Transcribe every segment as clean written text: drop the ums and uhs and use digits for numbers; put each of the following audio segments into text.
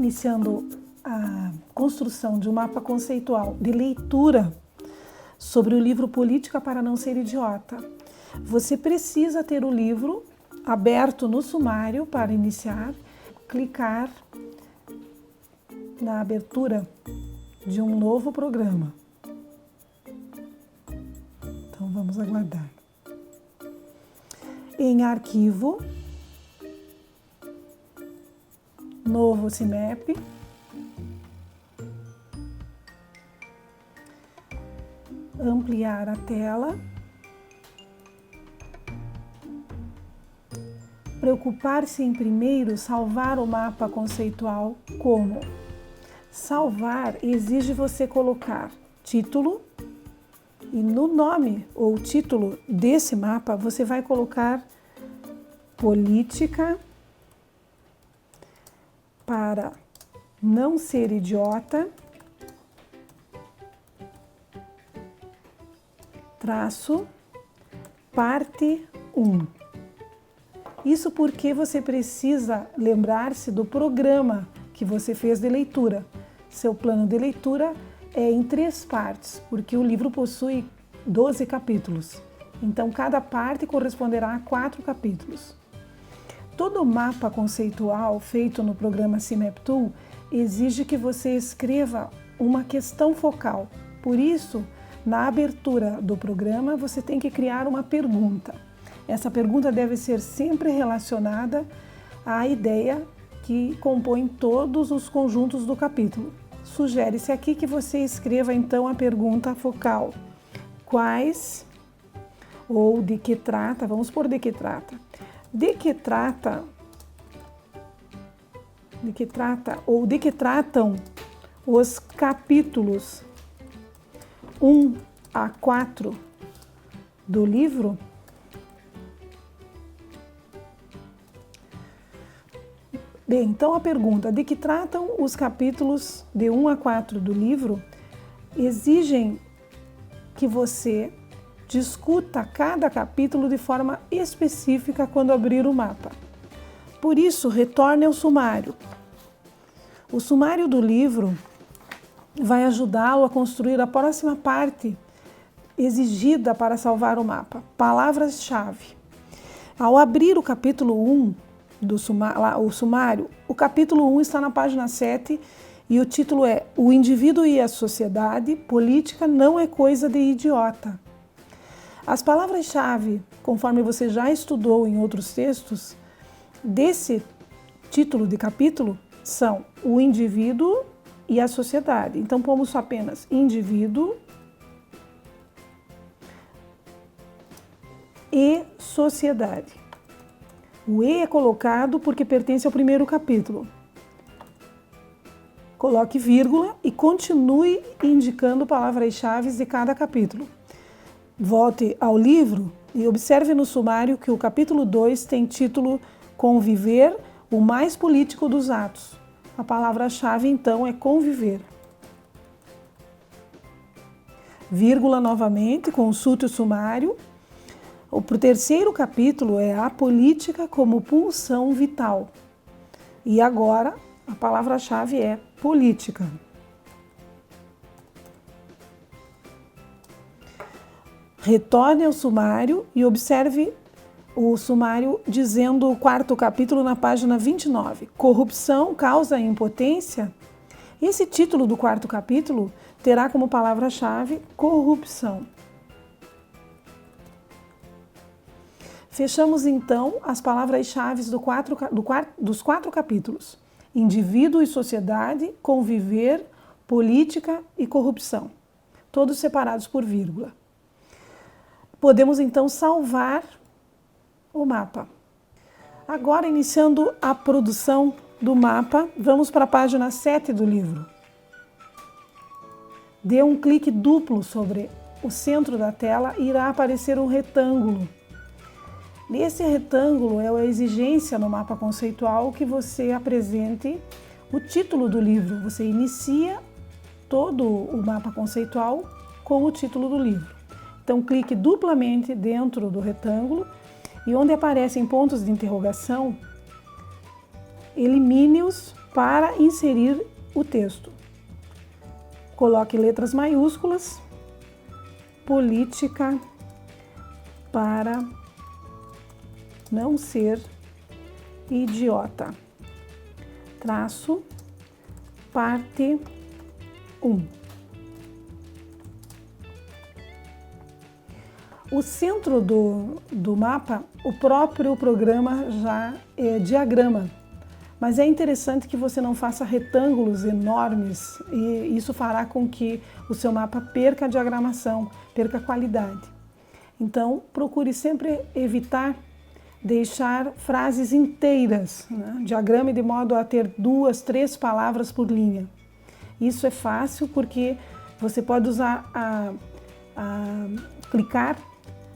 iniciando a construção de um mapa conceitual de leitura sobre o livro Política para Não Ser Idiota. Você precisa ter o livro aberto no sumário para iniciar, clicar na abertura de um novo programa. Então vamos aguardar. Em arquivo, novo CIMEP, ampliar a tela, preocupar-se em primeiro salvar o mapa conceitual. Como? Salvar exige você colocar título e no nome ou título desse mapa você vai colocar Política para Não Ser Idiota, traço, parte 1. Isso porque você precisa lembrar-se do programa que você fez de leitura. Seu plano de leitura é em 3 partes, porque o livro possui 12 capítulos. Então, cada parte corresponderá a 4 capítulos. Todo mapa conceitual feito no programa CIMEP Tool exige que você escreva uma questão focal. Por isso, na abertura do programa, você tem que criar uma pergunta. Essa pergunta deve ser sempre relacionada à ideia que compõe todos os conjuntos do capítulo. Sugere-se aqui que você escreva então a pergunta focal. Quais ou de que trata, vamos por de que trata. De que trata ou de que tratam os capítulos 1 a 4 do livro? Bem, então a pergunta de que tratam os capítulos de 1 a 4 do livro exigem que você discuta cada capítulo de forma específica quando abrir o mapa. Por isso, retorne ao sumário. O sumário do livro vai ajudá-lo a construir a próxima parte exigida para salvar o mapa, palavras-chave. Ao abrir o capítulo 1 do sumário, o capítulo 1 está na página 7 e o título é O Indivíduo e a Sociedade, Política não é coisa de idiota. As palavras-chave, conforme você já estudou em outros textos, desse título de capítulo são o indivíduo e a sociedade. Então, pomos apenas indivíduo e sociedade. O E é colocado porque pertence ao primeiro capítulo. Coloque vírgula e continue indicando palavras-chave de cada capítulo. Volte ao livro e observe no sumário que o capítulo 2 tem título Conviver, o mais político dos atos. A palavra-chave, então, é conviver. Vírgula novamente, consulte o sumário. O terceiro capítulo é a política como pulsão vital. E agora, a palavra-chave é política. Retorne ao sumário e observe o sumário dizendo o 4º capítulo na página 29. Corrupção causa impotência? Esse título do 4º capítulo terá como palavra-chave corrupção. Fechamos então as palavras-chave dos 4 capítulos. Indivíduo e sociedade, conviver, política e corrupção. Todos separados por vírgula. Podemos então salvar o mapa. Agora, iniciando a produção do mapa, vamos para a página 7 do livro. Dê um clique duplo sobre o centro da tela e irá aparecer um retângulo. Nesse retângulo é a exigência no mapa conceitual que você apresente o título do livro. Você inicia todo o mapa conceitual com o título do livro. Então, clique duplamente dentro do retângulo e onde aparecem pontos de interrogação, elimine-os para inserir o texto. Coloque letras maiúsculas, política para não ser idiota. Traço, parte 1. O centro do mapa, o próprio programa já é diagrama, mas é interessante que você não faça retângulos enormes e isso fará com que o seu mapa perca a diagramação, perca a qualidade. Então, procure sempre evitar deixar frases inteiras, né? Diagrame de modo a ter 2, 3 palavras por linha. Isso é fácil porque você pode usar clicar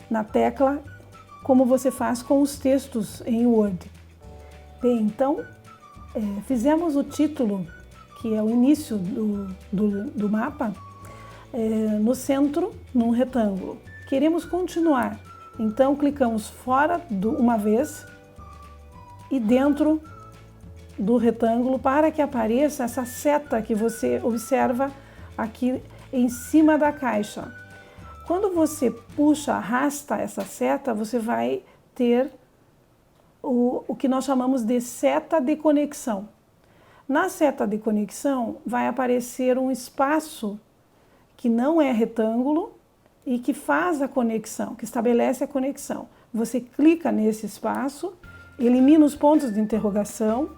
na tecla como você faz com os textos em Word. Bem, então fizemos o título, que é o início do mapa, no centro, num retângulo. Queremos continuar, então clicamos fora uma vez e dentro do retângulo para que apareça essa seta que você observa aqui em cima da caixa. Quando você puxa, arrasta essa seta, você vai ter o que nós chamamos de seta de conexão. Na seta de conexão vai aparecer um espaço que não é retângulo e que faz a conexão, que estabelece a conexão. Você clica nesse espaço, elimina os pontos de interrogação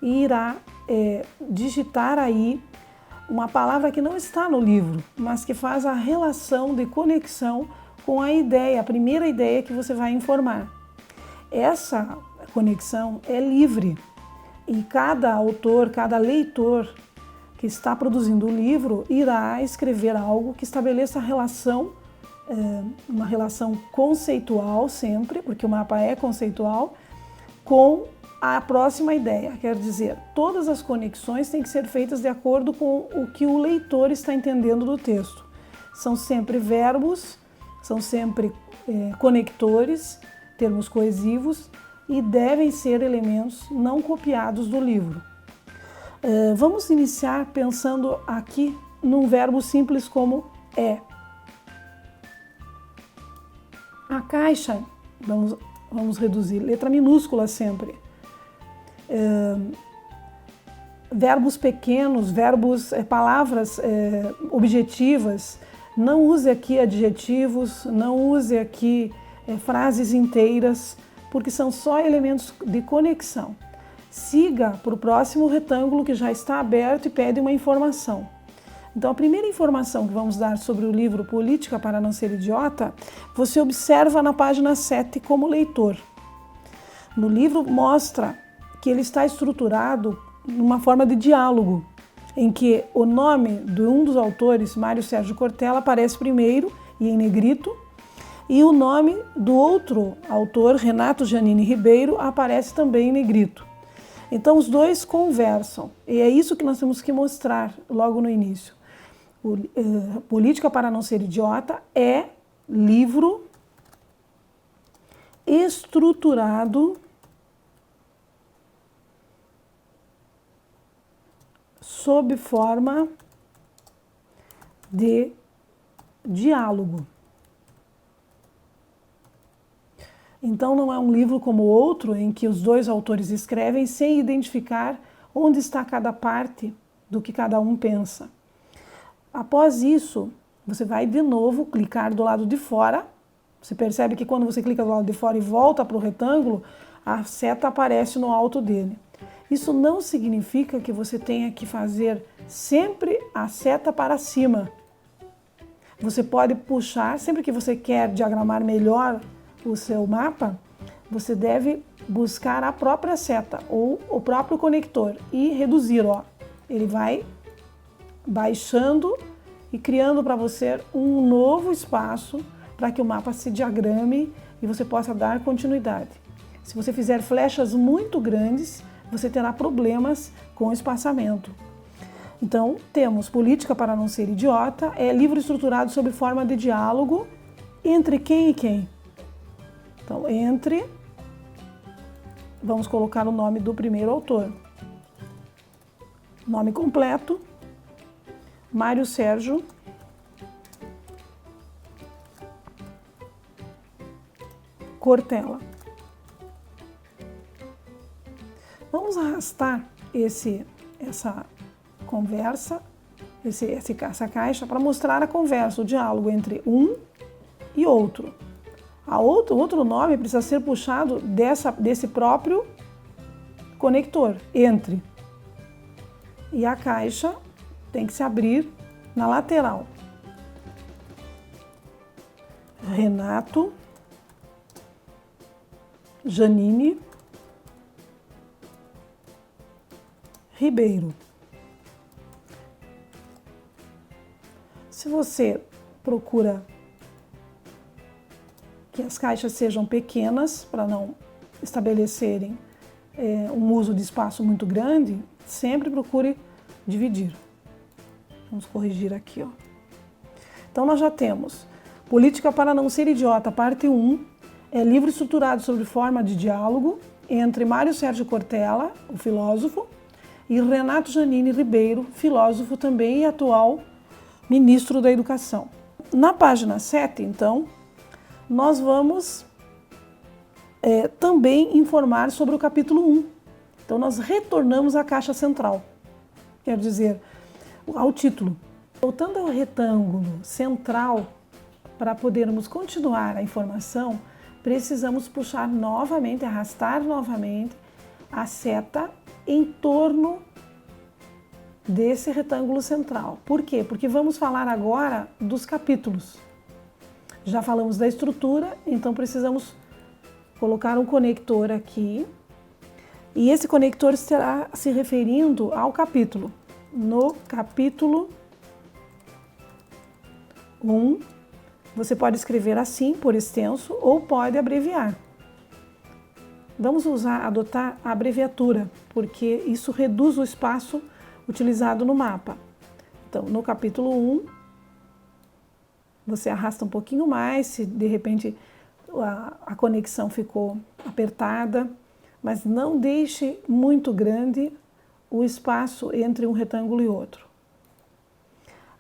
e irá digitar aí uma palavra que não está no livro, mas que faz a relação de conexão com a ideia, a primeira ideia que você vai informar. Essa conexão é livre e cada autor, cada leitor que está produzindo o livro irá escrever algo que estabeleça a relação, uma relação conceitual sempre, porque o mapa é conceitual, com a próxima ideia. Quer dizer, todas as conexões têm que ser feitas de acordo com o que o leitor está entendendo do texto. São sempre verbos, são sempre conectores, termos coesivos e devem ser elementos não copiados do livro. Vamos iniciar pensando aqui num verbo simples como é. A caixa, vamos reduzir, letra minúscula sempre. Verbos pequenos, palavras objetivas, não use aqui adjetivos, não use aqui frases inteiras, porque são só elementos de conexão. Siga para o próximo retângulo que já está aberto e pede uma informação. Então, a primeira informação que vamos dar sobre o livro Política para não ser idiota, você observa na página 7 como leitor. No livro mostra que ele está estruturado numa forma de diálogo, em que o nome de um dos autores, Mário Sérgio Cortella, aparece primeiro e em negrito, e o nome do outro autor, Renato Giannini Ribeiro, aparece também em negrito. Então os dois conversam, e é isso que nós temos que mostrar logo no início. Política para não ser idiota é livro estruturado sob forma de diálogo. Então não é um livro como outro em que os dois autores escrevem sem identificar onde está cada parte do que cada um pensa. Após isso, você vai de novo clicar do lado de fora. Você percebe que quando você clica do lado de fora e volta para o retângulo, a seta aparece no alto dele. Isso não significa que você tenha que fazer sempre a seta para cima. Você pode puxar, sempre que você quer diagramar melhor o seu mapa, você deve buscar a própria seta ou o próprio conector e reduzir. Ele vai baixando e criando para você um novo espaço para que o mapa se diagrame e você possa dar continuidade. Se você fizer flechas muito grandes, você terá problemas com o espaçamento. Então, temos Política para não ser idiota, é livro estruturado sob forma de diálogo entre quem e quem. Então, vamos colocar o nome do primeiro autor. Nome completo, Mário Sérgio Cortella. Vamos arrastar essa conversa, essa caixa, para mostrar a conversa, o diálogo entre um e outro. Outro nome precisa ser puxado desse próprio conector, entre. E a caixa tem que se abrir na lateral. Renato Janine Ribeiro. Se você procura que as caixas sejam pequenas, para não estabelecerem um uso de espaço muito grande, sempre procure dividir. Vamos corrigir aqui, ó. Então nós já temos Política para não ser idiota, parte 1, livro estruturado sobre forma de diálogo entre Mário Sérgio Cortella, o filósofo, e Renato Janine Ribeiro, filósofo também e atual ministro da Educação. Na página 7, então, nós vamos também informar sobre o capítulo 1. Então, nós retornamos à caixa central, quer dizer, ao título. Voltando ao retângulo central, para podermos continuar a informação, precisamos puxar novamente, arrastar novamente a seta em torno desse retângulo central. Por quê? Porque vamos falar agora dos capítulos. Já falamos da estrutura, então precisamos colocar um conector aqui. E esse conector estará se referindo ao capítulo. No capítulo 1, você pode escrever assim, por extenso, ou pode abreviar. Vamos adotar a abreviatura, porque isso reduz o espaço utilizado no mapa. Então, no capítulo 1, você arrasta um pouquinho mais, se de repente a conexão ficou apertada, mas não deixe muito grande o espaço entre um retângulo e outro.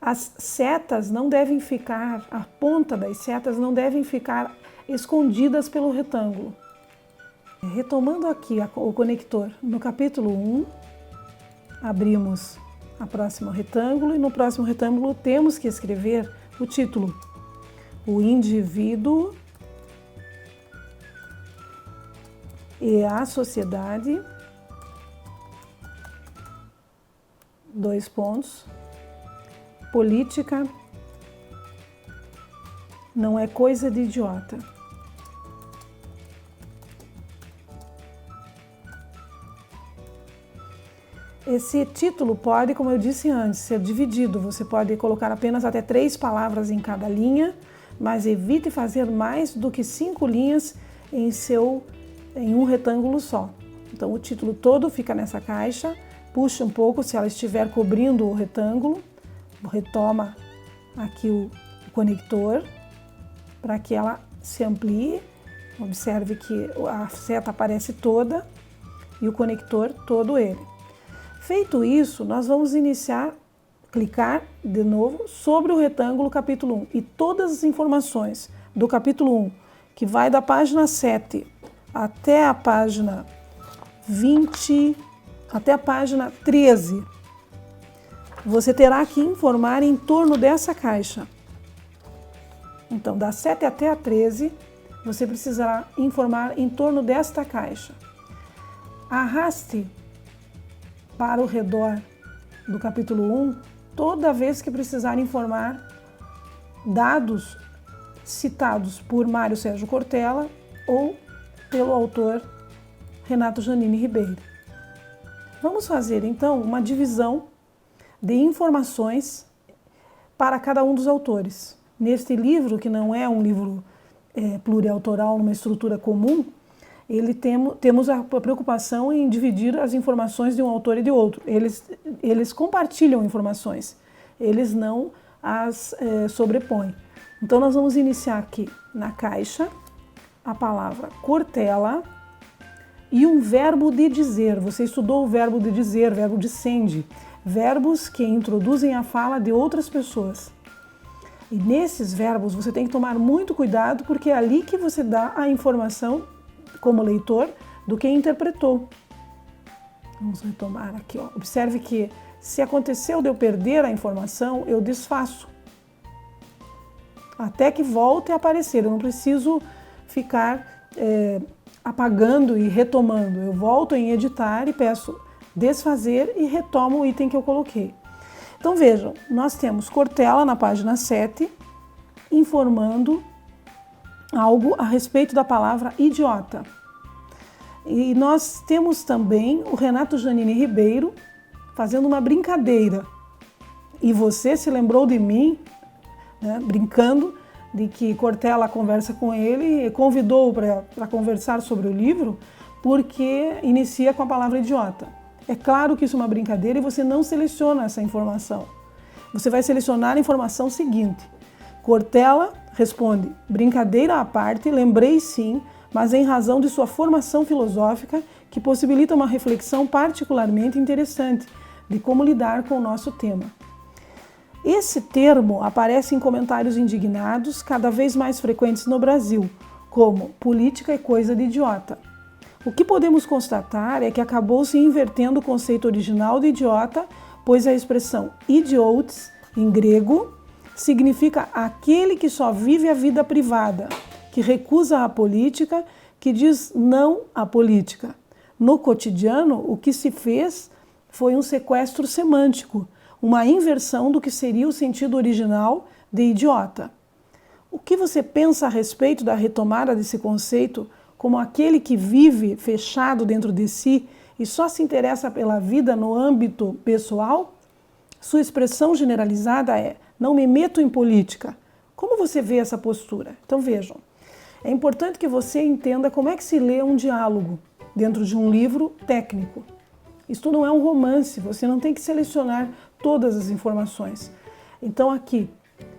As setas não devem ficar, a ponta das setas não devem ficar escondidas pelo retângulo. Retomando aqui o conector, no capítulo 1, abrimos o próximo retângulo e no próximo retângulo temos que escrever o título. O indivíduo e a sociedade, 2 pontos, política não é coisa de idiota. Esse título pode, como eu disse antes, ser dividido. Você pode colocar apenas até 3 palavras em cada linha, mas evite fazer mais do que 5 linhas em um retângulo só. Então o título todo fica nessa caixa, puxa um pouco se ela estiver cobrindo o retângulo, retoma aqui o conector para que ela se amplie. Observe que a seta aparece toda e o conector todo ele. Feito isso, nós vamos clicar de novo sobre o retângulo capítulo 1 e todas as informações do capítulo 1, que vai da página 7 até a página 20, até a página 13, você terá que informar em torno dessa caixa. Então, da 7 até a 13, você precisará informar em torno desta caixa. Arraste para o redor do capítulo 1 toda vez que precisar informar dados citados por Mário Sérgio Cortella ou pelo autor Renato Janine Ribeiro. Vamos fazer então uma divisão de informações para cada um dos autores. Neste livro, que não é um livro pluriautoral numa estrutura comum, temos a preocupação em dividir as informações de um autor e de outro. Eles compartilham informações, eles não as sobrepõem. Então nós vamos iniciar aqui na caixa a palavra Cortella e um verbo de dizer. Você estudou o verbo de dizer, verbo dicende. verbos que introduzem a fala de outras pessoas. E nesses verbos você tem que tomar muito cuidado, porque é ali que você dá a informação, como leitor, do que interpretou. Vamos retomar aqui, ó. Observe que se aconteceu de eu perder a informação, eu desfaço. Até que volte a aparecer. Eu não preciso ficar apagando e retomando. Eu volto em editar e peço desfazer e retomo o item que eu coloquei. Então vejam, nós temos Cortella na página 7, informando algo a respeito da palavra idiota. E nós temos também o Renato Janine Ribeiro fazendo uma brincadeira. E você se lembrou de mim, né, brincando de que Cortella conversa com ele e convidou para conversar sobre o livro porque inicia com a palavra idiota. É claro que isso é uma brincadeira e você não seleciona essa informação. Você vai selecionar a informação seguinte. Cortella responde: brincadeira à parte, lembrei sim, mas em razão de sua formação filosófica, que possibilita uma reflexão particularmente interessante de como lidar com o nosso tema. Esse termo aparece em comentários indignados cada vez mais frequentes no Brasil, como política é coisa de idiota. O que podemos constatar é que acabou se invertendo o conceito original de idiota, pois a expressão idiotes, em grego, significa aquele que só vive a vida privada, que recusa a política, que diz não à política. No cotidiano, o que se fez foi um sequestro semântico, uma inversão do que seria o sentido original de idiota. O que você pensa a respeito da retomada desse conceito como aquele que vive fechado dentro de si e só se interessa pela vida no âmbito pessoal? Sua expressão generalizada é: não me meto em política. Como você vê essa postura? Então vejam, é importante que você entenda como é que se lê um diálogo dentro de um livro técnico. Isto não é um romance, você não tem que selecionar todas as informações. Então aqui,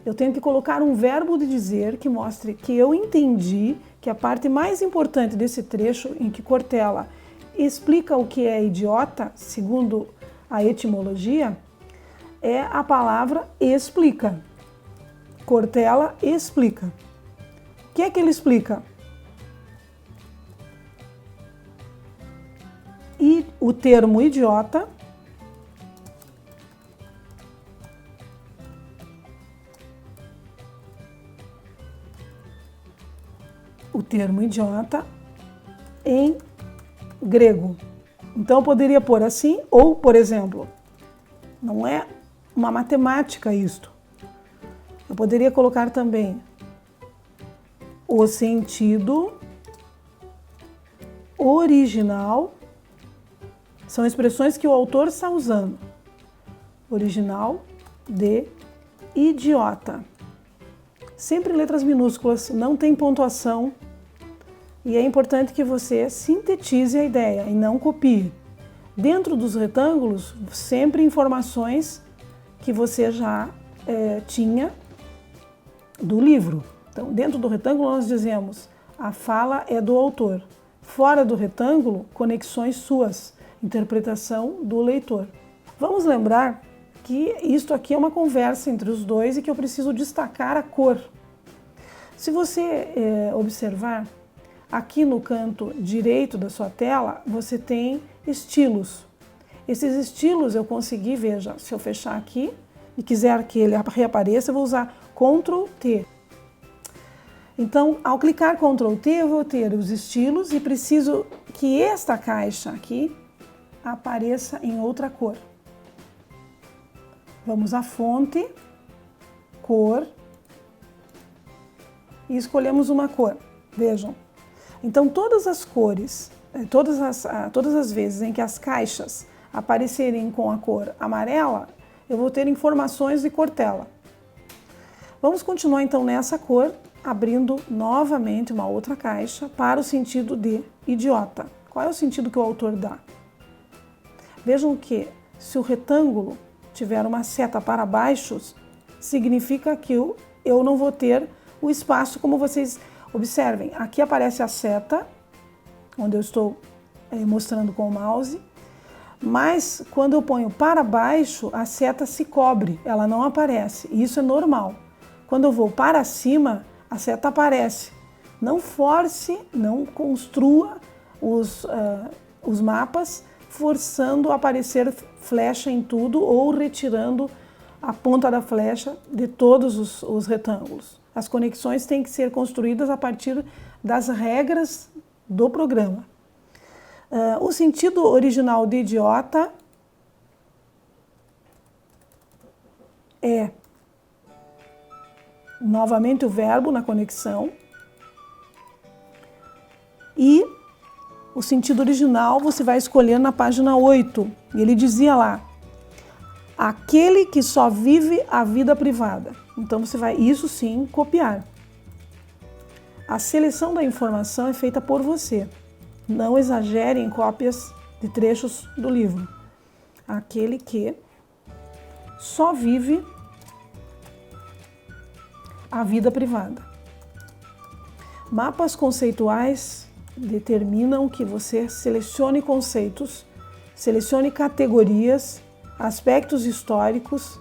eu tenho que colocar um verbo de dizer que mostre que eu entendi que a parte mais importante desse trecho em que Cortella explica o que é idiota, segundo a etimologia, é a palavra explica. Cortella explica. O que é que ele explica? E o termo idiota em grego. Então eu poderia pôr assim, ou, por exemplo, não é uma matemática isto. Eu poderia colocar também o sentido original. São expressões que o autor está usando. Original de idiota. Sempre em letras minúsculas, não tem pontuação. E é importante que você sintetize a ideia e não copie. Dentro dos retângulos, sempre informações que você já tinha do livro. Então, dentro do retângulo nós dizemos: a fala é do autor. Fora do retângulo, conexões suas, interpretação do leitor. Vamos lembrar que isto aqui é uma conversa entre os dois e que eu preciso destacar a cor. Se você observar, aqui no canto direito da sua tela, você tem estilos. Esses estilos eu consegui, veja, se eu fechar aqui e quiser que ele reapareça, eu vou usar Ctrl T. Então, ao clicar Ctrl T, eu vou ter os estilos e preciso que esta caixa aqui apareça em outra cor. Vamos à fonte, cor, e escolhemos uma cor. Vejam. Então, todas as cores, todas as vezes em que as caixas aparecerem com a cor amarela, eu vou ter informações de Cortella. Vamos continuar então nessa cor, abrindo novamente uma outra caixa para o sentido de idiota. Qual é o sentido que o autor dá? Vejam que se o retângulo tiver uma seta para baixo, significa que eu não vou ter o espaço, como vocês observem. Aqui aparece a seta, onde eu estou mostrando com o mouse, Mas quando eu ponho para baixo, a seta se cobre, ela não aparece. E isso é normal. Quando eu vou para cima, a seta aparece. Não force, não construa os mapas forçando a aparecer flecha em tudo ou retirando a ponta da flecha de todos os retângulos. As conexões têm que ser construídas a partir das regras do programa. O sentido original de idiota é, novamente, o verbo na conexão. E o sentido original você vai escolher na página 8. Ele dizia lá, aquele que só vive a vida privada. Então você vai, isso sim, copiar. A seleção da informação é feita por você. Não exagere em cópias de trechos do livro. Aquele que só vive a vida privada. Mapas conceituais determinam que você selecione conceitos, selecione categorias, aspectos históricos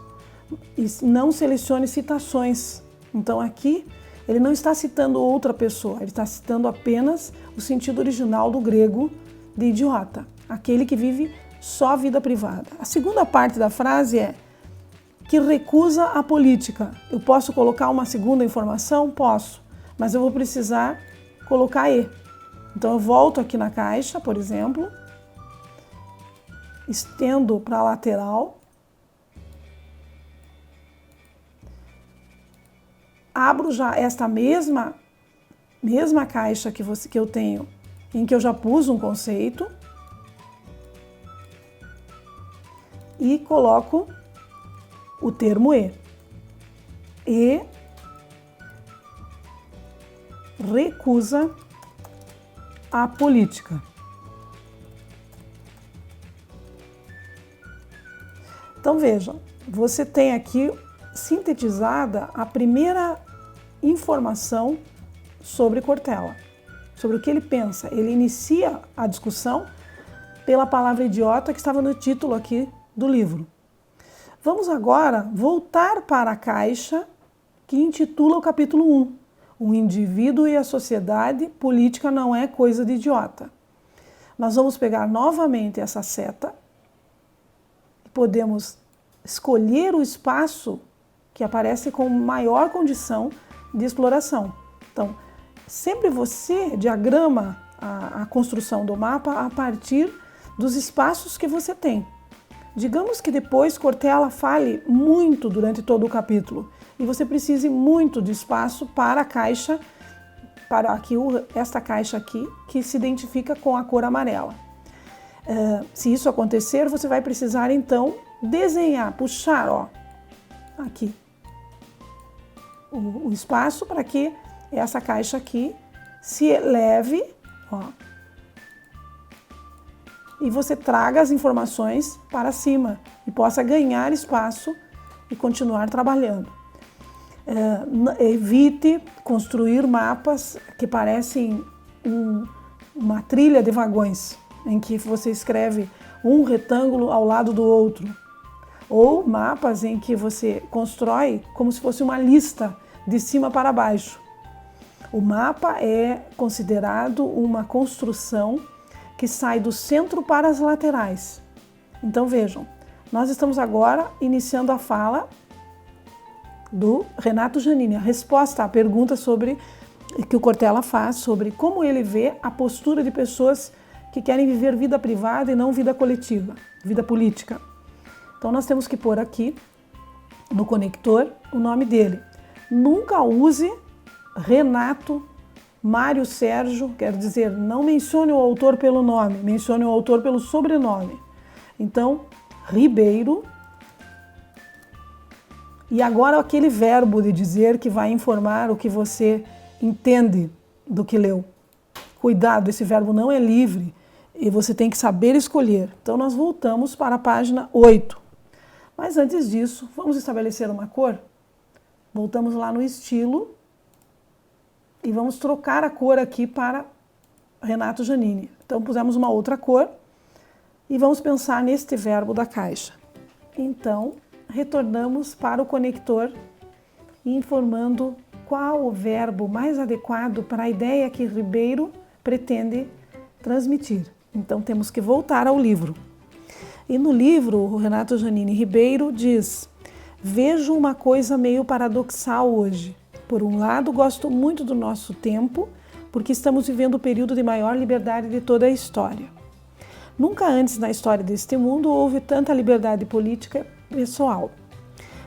e não selecione citações. Então aqui ele não está citando outra pessoa, ele está citando apenas o sentido original do grego de idiota, aquele que vive só a vida privada. A segunda parte da frase é que recusa a política. Eu posso colocar uma segunda informação? Posso, mas eu vou precisar colocar E. Então eu volto aqui na caixa, por exemplo, estendo para a lateral, abro já esta mesma caixa que eu tenho, em que eu já pus um conceito, e coloco o termo E. E recusa a política. Então vejam, você tem aqui sintetizada a primeira informação sobre Cortella, sobre o que ele pensa. Ele inicia a discussão pela palavra idiota que estava no título aqui do livro. Vamos agora voltar para a caixa que intitula o capítulo 1. O indivíduo e a sociedade, política não é coisa de idiota. Nós vamos pegar novamente essa seta e podemos escolher o espaço que aparece com maior condição de exploração. Então, sempre você diagrama a construção do mapa a partir dos espaços que você tem. Digamos que depois Cortella fale muito durante todo o capítulo e você precise muito de espaço para a caixa, para aqui, esta caixa aqui, que se identifica com a cor amarela. Se isso acontecer, você vai precisar então desenhar, puxar, ó, aqui, o espaço para que essa caixa aqui se eleve, ó, e você traga as informações para cima e possa ganhar espaço e continuar trabalhando. Evite construir mapas que parecem uma trilha de vagões, em que você escreve um retângulo ao lado do outro, ou mapas em que você constrói como se fosse uma lista de cima para baixo. O mapa é considerado uma construção que sai do centro para as laterais. Então vejam, nós estamos agora iniciando a fala do Renato Giannini, a resposta à pergunta que o Cortella faz sobre como ele vê a postura de pessoas que querem viver vida privada e não vida coletiva, vida política. Então nós temos que pôr aqui no conector o nome dele. Nunca use Renato, Mário Sérgio, quer dizer, não mencione o autor pelo nome, mencione o autor pelo sobrenome. Então, Ribeiro. E agora aquele verbo de dizer que vai informar o que você entende do que leu. Cuidado, esse verbo não é livre e você tem que saber escolher. Então nós voltamos para a página 8. Mas antes disso, vamos estabelecer uma cor? Voltamos lá no estilo e vamos trocar a cor aqui para Renato Giannini. Então pusemos uma outra cor E vamos pensar neste verbo da caixa. Então, retornamos para o conector, informando qual o verbo mais adequado para a ideia que Ribeiro pretende transmitir. Então, temos que voltar ao livro. E no livro, o Renato Giannini Ribeiro diz: vejo uma coisa meio paradoxal hoje. Por um lado, gosto muito do nosso tempo, porque estamos vivendo o período de maior liberdade de toda a história. Nunca antes na história deste mundo houve tanta liberdade política pessoal.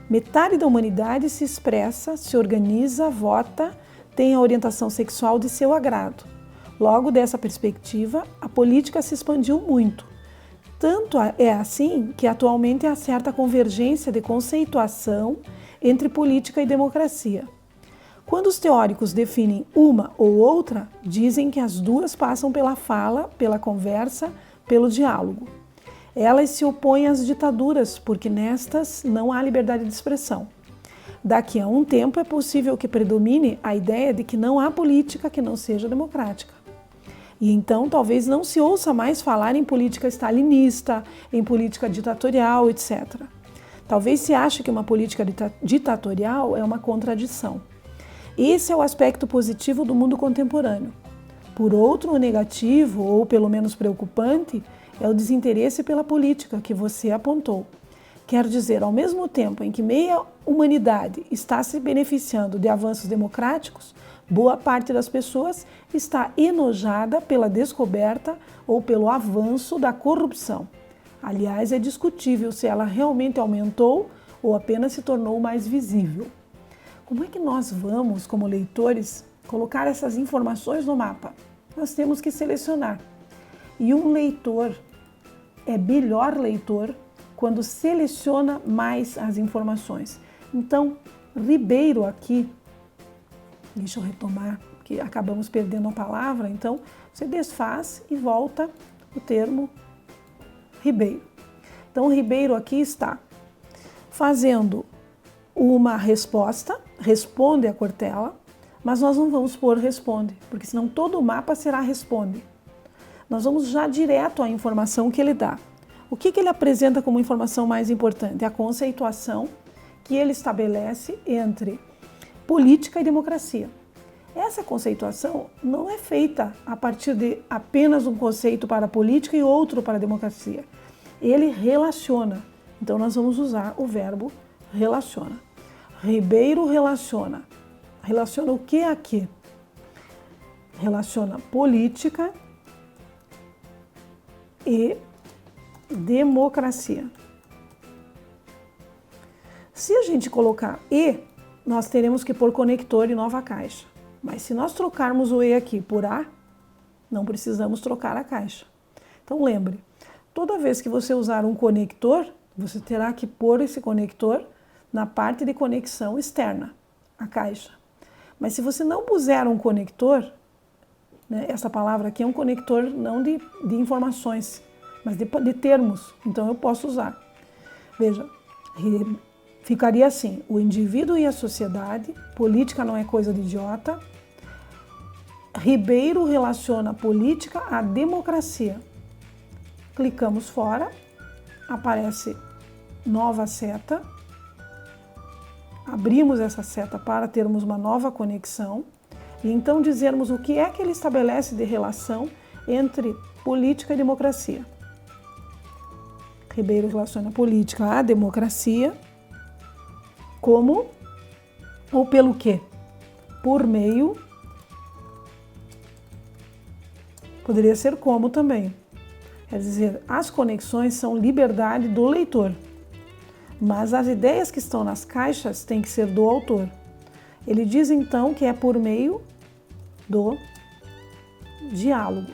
Metade da humanidade se expressa, se organiza, vota, tem a orientação sexual de seu agrado. Logo, dessa perspectiva, a política se expandiu muito. Tanto é assim que atualmente há certa convergência de conceituação entre política e democracia. Quando os teóricos definem uma ou outra, dizem que as duas passam pela fala, pela conversa, pelo diálogo. Elas se opõem às ditaduras, porque nestas não há liberdade de expressão. Daqui a um tempo é possível que predomine a ideia de que não há política que não seja democrática. E então talvez não se ouça mais falar em política stalinista, em política ditatorial, etc. Talvez se ache que uma política ditatorial é uma contradição. Esse é o aspecto positivo do mundo contemporâneo. Por outro, o negativo, ou pelo menos preocupante, é o desinteresse pela política que você apontou. Quer dizer, ao mesmo tempo em que meia humanidade está se beneficiando de avanços democráticos, boa parte das pessoas está enojada pela descoberta ou pelo avanço da corrupção. Aliás, é discutível se ela realmente aumentou ou apenas se tornou mais visível. Como é que nós vamos, como leitores, colocar essas informações no mapa? Nós temos que selecionar. E um leitor é melhor leitor quando seleciona mais as informações. Então, Ribeiro aqui, deixa eu retomar, porque acabamos perdendo a palavra, então você desfaz e volta o termo Ribeiro. Então, Ribeiro aqui está fazendo uma resposta, responde a Cortella, mas nós não vamos pôr responde, porque senão todo o mapa será responde. Nós vamos já direto à informação que ele dá. O que ele apresenta como informação mais importante? A conceituação que ele estabelece entre política e democracia. Essa conceituação não é feita a partir de apenas um conceito para a política e outro para a democracia. Ele relaciona. Então nós vamos usar o verbo relaciona. Ribeiro relaciona. Relaciona o que aqui? Relaciona política e democracia. Se a gente colocar E, nós teremos que pôr conector e nova caixa. Mas se nós trocarmos o E aqui por A, não precisamos trocar a caixa. Então lembre, toda vez que você usar um conector, você terá que pôr esse conector na parte de conexão externa, a caixa. Mas se você não puser um conector, né, essa palavra aqui é um conector não de informações, mas de termos, então eu posso usar. Veja, ficaria assim: o indivíduo e a sociedade, política não é coisa de idiota. Ribeiro relaciona a política à democracia. Clicamos fora, aparece nova seta. Abrimos essa seta para termos uma nova conexão e então dizermos o que é que ele estabelece de relação entre política e democracia. Ribeiro relaciona a política à democracia como ou pelo quê? Por meio, poderia ser como também. Quer dizer, as conexões são liberdade do leitor. Mas as ideias que estão nas caixas têm que ser do autor. Ele diz então que é por meio do diálogo.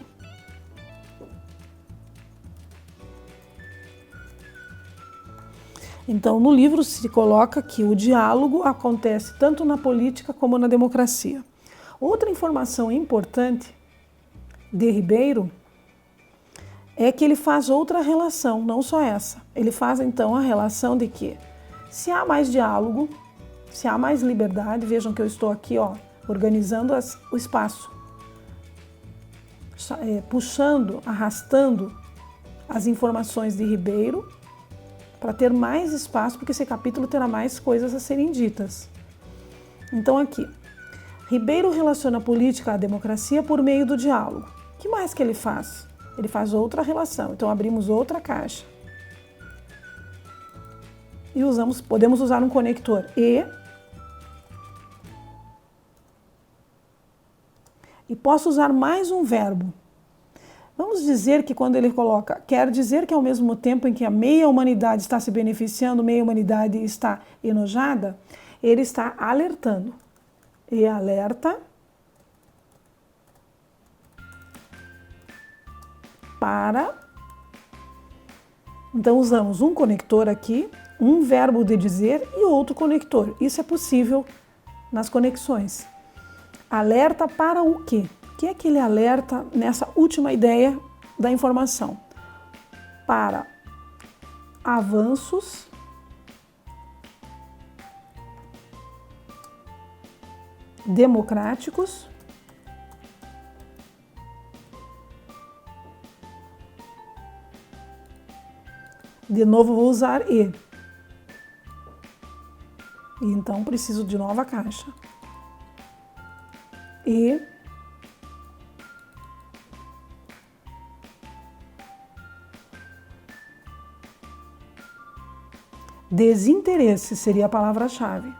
Então, no livro se coloca que o diálogo acontece tanto na política como na democracia. Outra informação importante de Ribeiro é que ele faz outra relação, não só essa. Ele faz então a relação de que se há mais diálogo, se há mais liberdade, vejam que eu estou aqui organizando o espaço, puxando, arrastando as informações de Ribeiro para ter mais espaço, porque esse capítulo terá mais coisas a serem ditas. Então aqui, Ribeiro relaciona a política à democracia por meio do diálogo. O que mais que ele faz? Ele faz outra relação, então abrimos outra caixa. E podemos usar um conector e posso usar mais um verbo. Vamos dizer que quando ele coloca, quer dizer que ao mesmo tempo em que a meia humanidade está se beneficiando, meia humanidade está enojada, ele está alertando. E alerta para. Então usamos um conector aqui, um verbo de dizer e outro conector. Isso é possível nas conexões. Alerta para o quê? O que é que ele alerta nessa última ideia da informação? Para avanços democráticos de novo vou usar e então preciso de nova caixa e desinteresse seria a palavra-chave.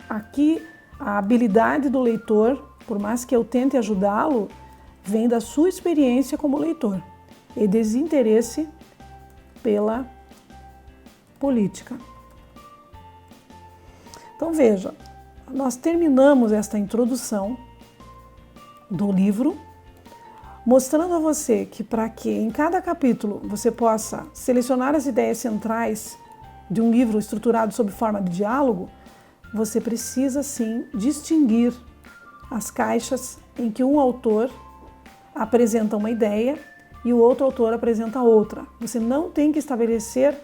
Aqui a habilidade do leitor, por mais que eu tente ajudá-lo, vem da sua experiência como leitor. E desinteresse pela política. Então veja, nós terminamos esta introdução do livro, mostrando a você que para que em cada capítulo você possa selecionar as ideias centrais de um livro estruturado sob forma de diálogo, você precisa sim distinguir as caixas em que um autor apresenta uma ideia e o outro autor apresenta outra. Você não tem que estabelecer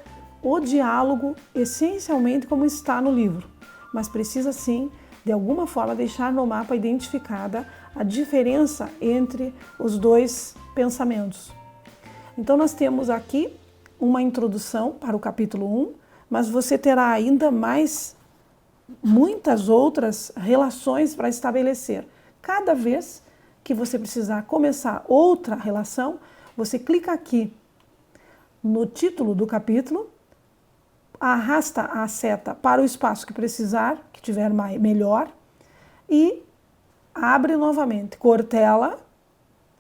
o diálogo essencialmente como está no livro, mas precisa sim, de alguma forma, deixar no mapa identificada a diferença entre os dois pensamentos. Então nós temos aqui uma introdução para o capítulo 1, mas você terá ainda muitas outras relações para estabelecer. Cada vez que você precisar começar outra relação, você clica aqui no título do capítulo, arrasta a seta para o espaço que precisar, que tiver melhor, e abre novamente Cortella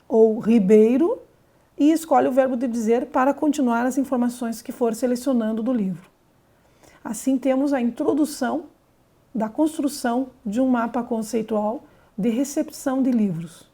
ou Ribeiro e escolhe o verbo de dizer para continuar as informações que for selecionando do livro. Assim temos a introdução da construção de um mapa conceitual de recepção de livros.